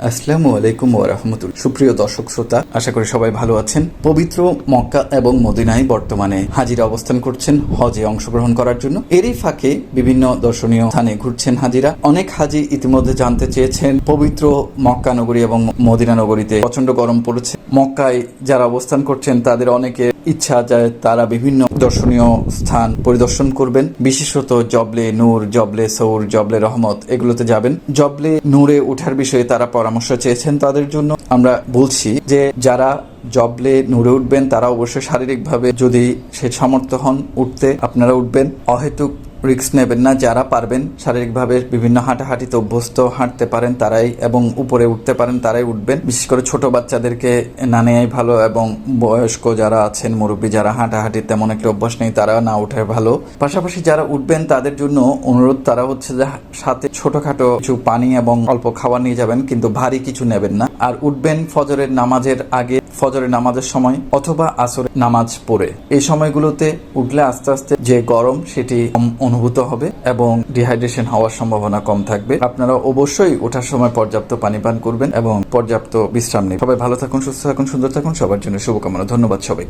আসসালামু আলাইকুম ওয়া রাহমাতুল্লাহ। সুপ্রিয় দর্শক শ্রোতা, আশা করি সবাই ভালো আছেন। পবিত্র মক্কা এবং মদিনায় বর্তমানে হাজিরা অবস্থান করছেন হজে অংশগ্রহণ করার জন্য। এরই ফাঁকে বিভিন্ন দর্শনীয় স্থানে ঘুরছেন হাজিরা। অনেক হাজি ইতিমধ্যে জানতে চেয়েছেন পবিত্র মক্কা নগরী এবং মদিনা নগরীতে প্রচন্ড গরম পড়েছে। মক্কায় যারা অবস্থান করছেন তাদের অনেকের ইচ্ছা যায় তারা বিভিন্ন দর্শনীয় স্থান পরিদর্শন করবেন, বিশেষত জবলে নূর, জবলে সৌর, জবলে রহমত এগুলোতে যাবেন। জবলে নূরে ওঠার বিষয়ে তারা পরামর্শ চেয়েছেন। তাদের জন্য আমরা বলছি যে যারা জবলে নূরে উঠবেন তারা অবশ্যই শারীরিকভাবে যদি সে সামর্থ্য হন উঠতে, আপনারা উঠবেন। অহেতুক রিস্ক নেবেন না। যারা পারবেন শারীরিকভাবে বিভিন্ন হাঁটাহাঁটিতে অভ্যস্ত, হাঁটতে পারেন তারাই এবং উপরে উঠতে পারেন তারাই উঠবেন। বিশেষ করে ছোট বাচ্চাদেরকে না নেওয়াই ভালো এবং বয়স্ক যারা আছেন, মুরব্বী যারা হাঁটাহাঁটির তেমন একটা অভ্যাস নেই তারা না উঠে ভালো। পাশাপাশি যারা উঠবেন তাদের জন্য অনুরোধ, তারা হচ্ছে যে সাথে ছোটখাটো কিছু পানি এবং অল্প খাবার নিয়ে যাবেন, কিন্তু ভারী কিছু নেবেন না। আর উঠবেন ফজরের নামাজের আগে, ফজরের নামাজের সময় অথবা আসরের নামাজ পড়ে। এই সময়গুলোতে উঠলে আস্তে আস্তে যে গরম সেটি অনুভূত হবে এবং ডিহাইড্রেশন হওয়ার সম্ভাবনা কম থাকবে। আপনারা অবশ্যই ওঠার সময় পর্যাপ্ত পানি পান করবেন এবং পর্যাপ্ত বিশ্রাম নেবেন। সবাই ভালো থাকুন, সুস্থ থাকুন, সুন্দর থাকুন। সবার জন্য শুভকামনা। ধন্যবাদ সবাই।